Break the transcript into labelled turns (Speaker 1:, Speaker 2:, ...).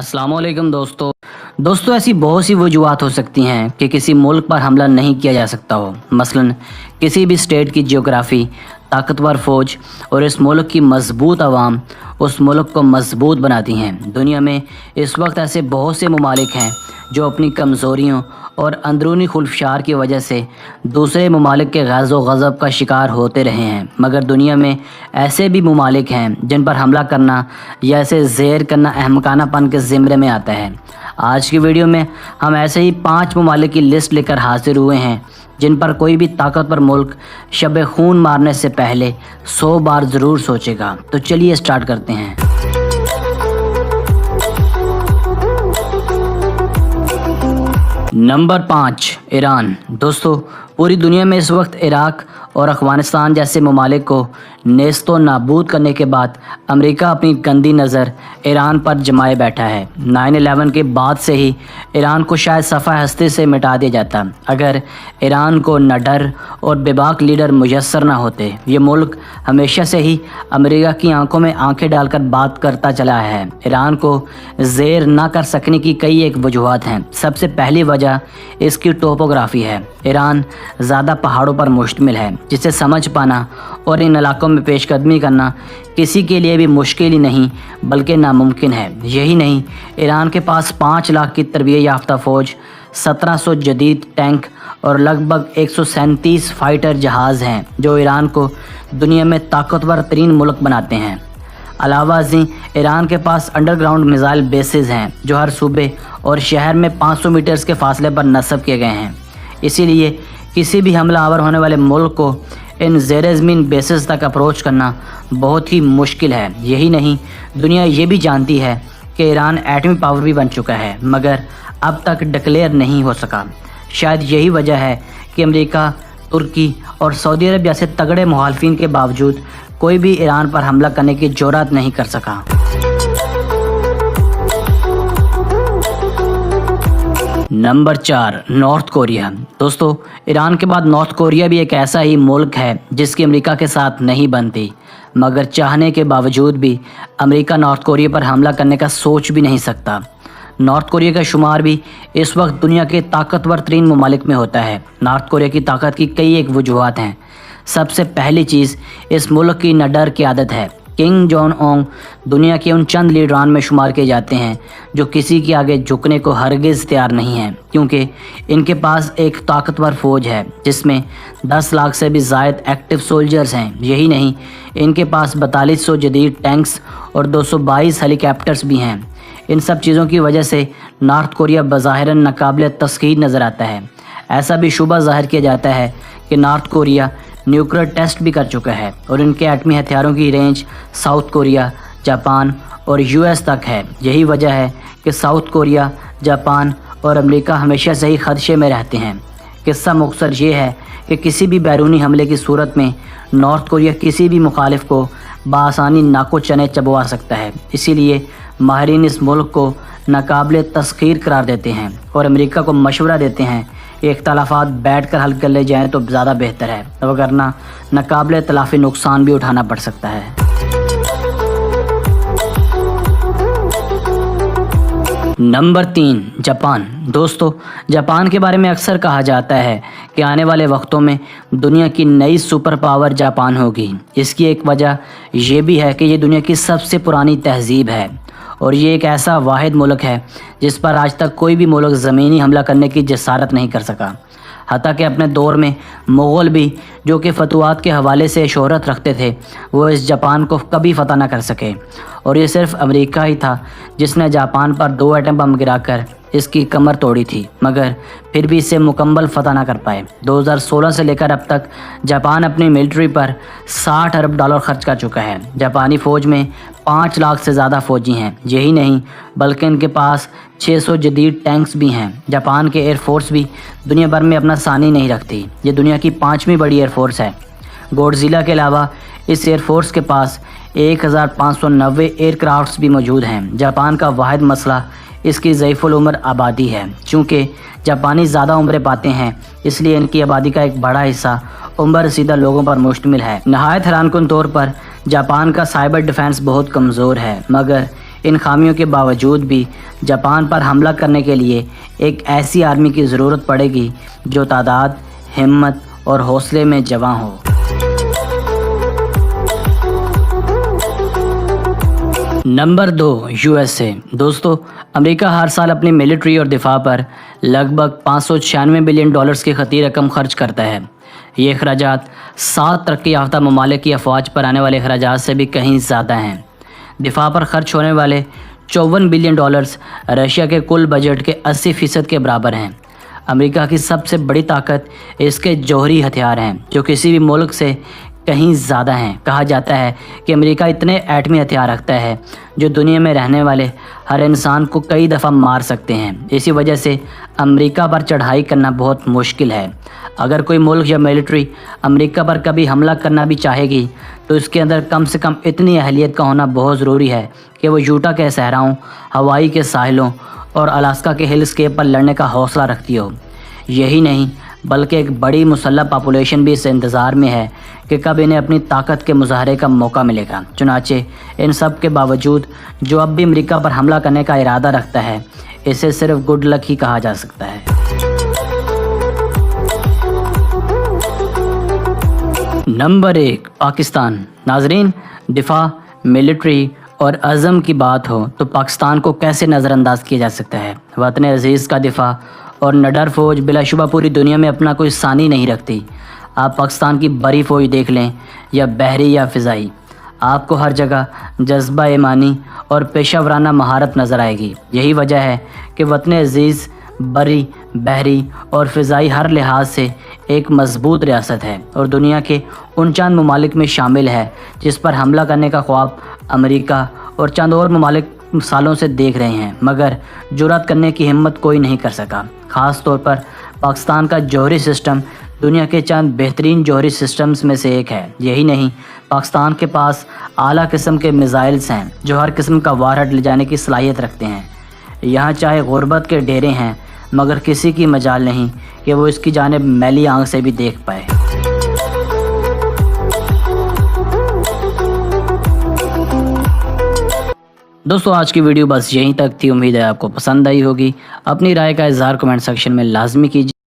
Speaker 1: अस्सलाम वालेकुम दोस्तों ऐसी बहुत सी वजूहत हो सकती हैं कि किसी मुल्क पर हमला नहीं किया जा सकता हो। मसलन किसी भी स्टेट की जियोग्राफी, ताकतवर फ़ौज और इस मुल्क की मजबूत आवाम उस मुल्क को मजबूत बनाती हैं। दुनिया में इस वक्त ऐसे बहुत से ममालिक हैं जो अपनी कमज़ोरियों और अंदरूनी खुलफशार की वजह से दूसरे ममालिक के ग़ज़ो ग़ज़ब का शिकार होते रहे हैं, मगर दुनिया में ऐसे भी ममालिक हैं जिन पर हमला करना या इसे ज़ेर करना अहमकानापन के ज़िम्मे में आता है। आज की वीडियो में हम ऐसे ही 5 ममालिक की लिस्ट लेकर हाजिर हुए हैं जिन पर कोई भी ताकतवर मुल्क शब खून मारने से पहले 100 बार ज़रूर सोचेगा। तो चलिए स्टार्ट करते हैं। Number 5, Iran. दोस्तों पूरी दुनिया में इस वक्त इराक और अफ़गानिस्तान जैसे ममालिक को नेस्तो नाबूद करने के बाद अमेरिका अपनी गंदी नज़र ईरान पर जमाए बैठा है। 9/11 के बाद से ही ईरान को शायद सफ़ा हस्ती से मिटा दिया जाता अगर ईरान को न डर और बेबाक लीडर मुयस्सर न होते। ये मुल्क हमेशा से ही अमेरिका की आंखों में आंखें डालकर बात करता चला है। ईरान को ज़ेर ना कर सकने की कई एक वजूहत हैं। सबसे पहली वजह इसकी टोपोग्राफी है। ईरान ज़्यादा पहाड़ों पर मुश्तमिल है, जिसे समझ पाना और इन इलाकों में पेशकदमी करना किसी के लिए भी मुश्किल ही नहीं बल्कि नामुमकिन है। यही नहीं, ईरान के पास 5 लाख की तरबियत याफ्ता फ़ौज, 1700 जदीद टैंक और लगभग 137 फाइटर जहाज़ हैं जो ईरान को दुनिया में ताकतवर तरीन मुल्क बनाते हैं। अलावा जी ईरान के पास अंडरग्राउंड मिसाइल बेसेस हैं जो हर सूबे और शहर में 500 मीटर्स के फासले पर नस्ब किए गए हैं। इसीलिए किसी भी हमलावर होने वाले मुल्क को इन ज़ेरे ज़मीन बेसेस तक अप्रोच करना बहुत ही मुश्किल है। यही नहीं, दुनिया ये भी जानती है कि ईरान एटमी पावर भी बन चुका है, मगर अब तक डिक्लेयर नहीं हो सका। शायद यही वजह है कि अमेरिका, तुर्की और सऊदी अरब जैसे तगड़े मुखालिफिन के बावजूद कोई भी ईरान पर हमला करने की जुर्रत नहीं कर सका। Number 4, north Korea. दोस्तों ईरान के बाद नॉर्थ कोरिया भी एक ऐसा ही मुल्क है जिसकी अमेरिका के साथ नहीं बनती, मगर चाहने के बावजूद भी अमेरिका नॉर्थ कोरिया पर हमला करने का सोच भी नहीं सकता। नॉर्थ कोरिया का शुमार भी इस वक्त दुनिया के ताकतवर तरीन ममालिक में होता है। नॉर्थ कोरिया की ताकत की कई एक वजूहत हैं। सबसे पहली चीज़, इस मुल्क की न डर की आदत है। किंग जोंग उन दुनिया के उन चंद लीडरान में शुमार किए जाते हैं जो किसी के आगे झुकने को हरगिज़ तैयार नहीं हैं, क्योंकि इनके पास एक ताकतवर फ़ौज है जिसमें 10 लाख से भी ज़ायद एक्टिव सोल्जर्स हैं। यही नहीं, इनके पास 4200 जदीद टैंक्स और 222 हेलीकॉप्टर्स भी हैं। इन सब चीज़ों की वजह से नॉर्थ कोरिया बज़ाहिरन नाकाबिल तस्खीर नज़र आता है। ऐसा भी शुबा ज़ाहिर किया जाता है कि नॉर्थ कोरिया न्यूक्लियर टेस्ट भी कर चुका है और इनके एटमी हथियारों की रेंज साउथ कोरिया, जापान और यूएस तक है। यही वजह है कि साउथ कोरिया, जापान और अमेरिका हमेशा से ही खदशे में रहते हैं। किस्सा मुख्तसर ये है कि किसी भी बैरूनी हमले की सूरत में नॉर्थ कोरिया किसी भी मुखालिफ को बआसानी नाको चने चबवा सकता है। इसीलिए माहिरीन इस मुल्क को नाकाबिल तस्खीर करार देते हैं और अमेरिका को मशवरा देते हैं इख्तलाफात बैठ कर हल कर ले जाएँ तो ज़्यादा बेहतर है, वरना नाकाबिल तलाफ़ी नुकसान भी उठाना पड़ सकता है। Number 3, Japan. दोस्तों जापान के बारे में अक्सर कहा जाता है कि आने वाले वक्तों में दुनिया की नई सुपर पावर जापान होगी। इसकी एक वजह यह भी है कि ये दुनिया की सबसे पुरानी तहज़ीब है और ये एक ऐसा वाहिद मुल्क है जिस पर आज तक कोई भी मुल्क ज़मीनी हमला करने की जसारत नहीं कर सका। हत्ता कि अपने दौर में मुग़ल भी, जो कि फतवात के हवाले से शोहरत रखते थे, वो इस जापान को कभी फ़तह ना कर सके और ये सिर्फ अमेरिका ही था जिसने जापान पर 2 एटम बम गिराकर इसकी कमर तोड़ी थी, मगर फिर भी इसे मुकम्मल फ़तह ना कर पाए। 2016 से लेकर अब तक जापान अपनी मिलिट्री पर $60 अरब खर्च कर चुका है। जापानी फ़ौज में 5 लाख से ज़्यादा फ़ौजी हैं। यही नहीं, बल्कि इनके पास 600 जदीद टैंक्स भी हैं। जापान के एयरफोर्स भी दुनिया भर में अपना सानी नहीं रखती। ये दुनिया की 5वीं बड़ी एयरफोर्स है। गॉडज़िला के अलावा इस एयरफोर्स के पास 1590 एयरक्राफ्ट्स भी मौजूद हैं। जापान का वाहिद मसला इसकी ज़ईफ़ुल उम्र आबादी है। चूँकि जापानी ज़्यादा उम्रें पाते हैं, इसलिए इनकी आबादी का एक बड़ा हिस्सा उम्र रसीदा लोगों पर मुश्तमिल है। नहायत हैरानकुन तौर पर जापान का साइबर डिफेंस बहुत कमज़ोर है, मगर इन खामियों के बावजूद भी जापान पर हमला करने के लिए एक ऐसी आर्मी की ज़रूरत पड़ेगी जो तादाद, हिम्मत और हौसले में जवां हो। Number 2, USA. दोस्तों, अमेरिका हर साल अपनी मिलिट्री और दिफा पर लगभग 596 बिलियन डॉलर्स की खती रकम खर्च करता है। ये अखराजात 7 तरक्की याफ्ता ममालिक की अफवाज पर आने वाले अखराजात से भी कहीं ज़्यादा हैं। दिफा पर खर्च होने वाले 54 बिलियन डॉलर्स रशिया के कुल बजट के 80% के बराबर हैं। अमेरिका की सबसे बड़ी ताकत इसके जौहरी हथियार हैं, जो किसी भी मुल्क से कहीं ज़्यादा हैं। कहा जाता है कि अमेरिका इतने एटमी हथियार रखता है जो दुनिया में रहने वाले हर इंसान को कई दफ़ा मार सकते हैं। इसी वजह से अमेरिका पर चढ़ाई करना बहुत मुश्किल है। अगर कोई मुल्क या मिलिट्री अमेरिका पर कभी हमला करना भी चाहेगी तो इसके अंदर कम से कम इतनी अहलियत का होना बहुत ज़रूरी है कि वो यूटा के सहराओं, हवाई के साहिलों और अलास्का के हिल स्केप पर लड़ने का हौसला रखती हो। यही नहीं बल्कि एक बड़ी मुसल्लह पॉपुलेशन भी इस इंतज़ार में है कि कब इन्हें अपनी ताकत के मुजाहरे का मौका मिलेगा। चुनाचे इन सब के बावजूद जो अब भी अमेरिका पर हमला करने का इरादा रखता है, इसे सिर्फ गुड लक ही कहा जा सकता है। नंबर 1, पाकिस्तान। नाजरीन, दिफा, मिलिट्री और अज़म की बात हो तो पाकिस्तान को कैसे नज़रअंदाज किया जा सकता है। वतन अज़ीज़ का दिफा और निडर फ़ौज बिलाशुबा पूरी दुनिया में अपना कोई सानी नहीं रखती। आप पाकिस्तान की बड़ी फ़ौज देख लें, या बहरी या फ़िज़ाई, आपको हर जगह जज्बा ईमानी और पेशा वराना महारत नज़र आएगी। यही वजह है कि वतन अज़ीज़ बरी, बहरी और फ़िज़ाई हर लिहाज से एक मजबूत रियासत है और दुनिया के उन चंद ममालिक में शामिल है जिस पर हमला करने का ख्वाब अमेरिका और चंद और ममालिक सालों से देख रहे हैं, मगर जुर्रत करने की हिम्मत कोई नहीं कर सका। ख़ास तौर पर पाकिस्तान का जौहरी सिस्टम दुनिया के चंद बेहतरीन जौहरी सिस्टम्स में से एक है। यही नहीं, पाकिस्तान के पास आला किस्म के मिज़ाइल्स हैं जो हर किस्म का वारहट ले जाने की सलाहियत रखते हैं। यहाँ चाहे गुर्बत के डेरे हैं, मगर किसी की मजाल नहीं कि वो इसकी जानिब मैली आंख से भी देख पाए। दोस्तों, आज की वीडियो बस यहीं तक थी। उम्मीद है आपको पसंद आई होगी। अपनी राय का इज़हार कमेंट सेक्शन में लाजमी कीजिए।